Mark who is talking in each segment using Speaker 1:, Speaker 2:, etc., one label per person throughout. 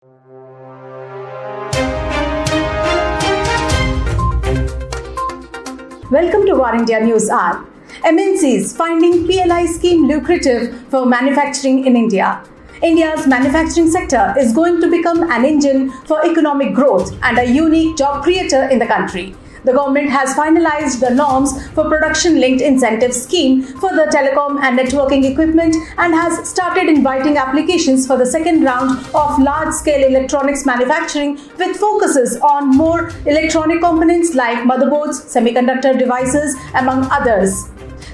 Speaker 1: Welcome to War India News Hour. MNCs finding PLI scheme lucrative for manufacturing in India. India's manufacturing sector is going to become an engine for economic growth and a unique job creator in the country. The government has finalized the norms for production-linked incentive scheme for the telecom and networking equipment and has started inviting applications for the second round of large-scale electronics manufacturing with focuses on more electronic components like motherboards, semiconductor devices, among others.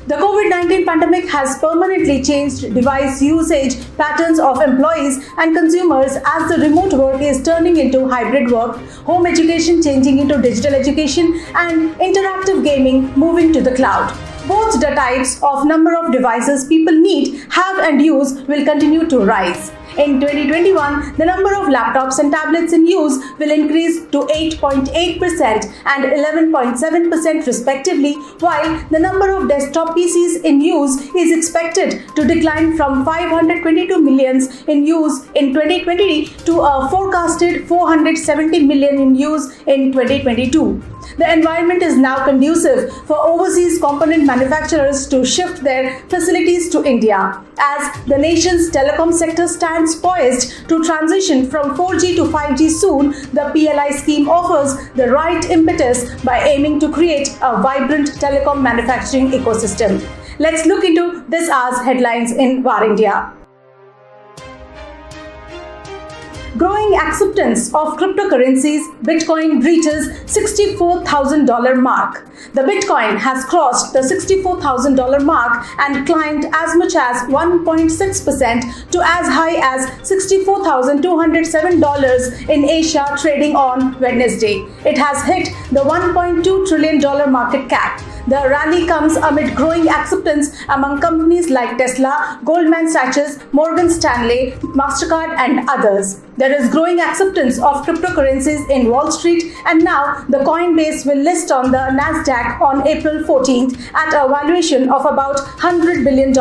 Speaker 1: The COVID-19 pandemic has permanently changed device usage patterns of employees and consumers as the remote work is turning into hybrid work, home education changing into digital education, and interactive gaming moving to the cloud. Both the types of number of devices people need, have and use will continue to rise. In 2021, the number of laptops and tablets in use will increase to 8.8% and 11.7% respectively, while the number of desktop PCs in use is expected to decline from 522 million in use in 2020 to a forecasted 470 million in use in 2022. The environment is now conducive for overseas component manufacturers to shift their facilities to India. As the nation's telecom sector stands poised to transition from 4G to 5G soon, the PLI scheme offers the right impetus by aiming to create a vibrant telecom manufacturing ecosystem. Let's look into this hour's headlines in War India. Growing acceptance of cryptocurrencies, Bitcoin reaches $64,000 mark. The Bitcoin has crossed the $64,000 mark and climbed as much as 1.6% to as high as $64,207 in Asia trading on Wednesday. It has hit the $1.2 trillion market cap. The rally comes amid growing acceptance among companies like Tesla, Goldman Sachs, Morgan Stanley, MasterCard, and others. There is growing acceptance of cryptocurrencies in Wall Street, and now the Coinbase will list on the Nasdaq on April 14th at a valuation of about $100 billion.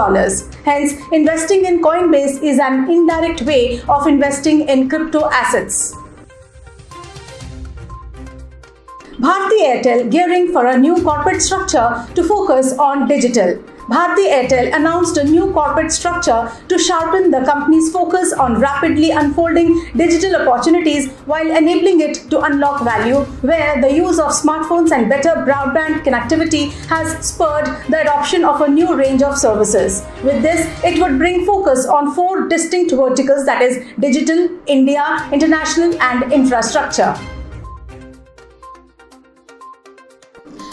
Speaker 1: Hence, investing in Coinbase is an indirect way of investing in crypto assets. Bharti Airtel gearing for a new corporate structure to focus on digital. Bharti Airtel announced a new corporate structure to sharpen the company's focus on rapidly unfolding digital opportunities while enabling it to unlock value, where the use of smartphones and better broadband connectivity has spurred the adoption of a new range of services. With this, it would bring focus on four distinct verticals, that is digital, India, international, and infrastructure.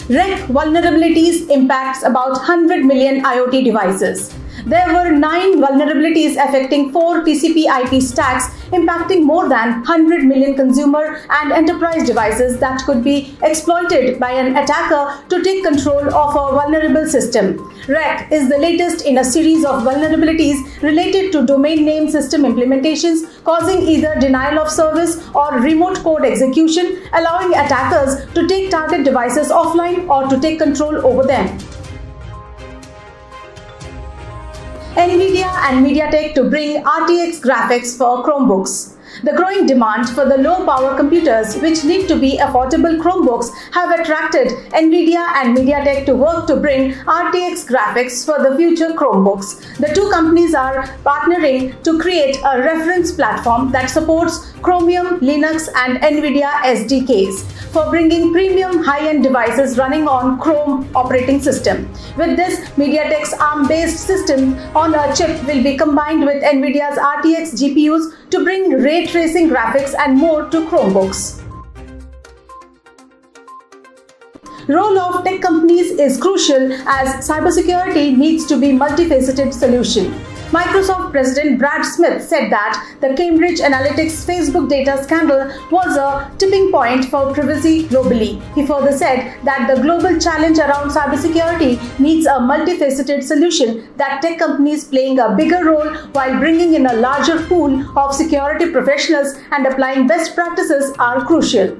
Speaker 1: REC vulnerabilities impacts about 100 million IoT devices. There were 9 vulnerabilities affecting 4 TCP/IP stacks, impacting more than 100 million consumer and enterprise devices that could be exploited by an attacker to take control of a vulnerable system. REC is the latest in a series of vulnerabilities related to domain name system implementations, causing either denial of service or remote code execution, allowing attackers to take target devices offline or to take control over them. NVIDIA and MediaTek to bring RTX graphics for Chromebooks. The growing demand for the low-power computers, which need to be affordable Chromebooks, have attracted NVIDIA and MediaTek to work to bring RTX graphics for the future Chromebooks. The two companies are partnering to create a reference platform that supports Chromium, Linux, and NVIDIA SDKs for bringing premium high-end devices running on Chrome operating system. With this, MediaTek's ARM-based system on a chip will be combined with NVIDIA's RTX GPUs to bring ray tracing graphics and more to Chromebooks. Role of tech companies is crucial as cybersecurity needs to be multifaceted solution. Microsoft President Brad Smith said that the Cambridge Analytics Facebook data scandal was a tipping point for privacy globally. He further said that the global challenge around cybersecurity needs a multifaceted solution, that tech companies playing a bigger role while bringing in a larger pool of security professionals and applying best practices are crucial.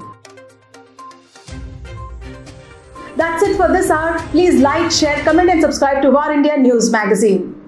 Speaker 1: That's it for this hour. Please like, share, comment and subscribe to War India News Magazine.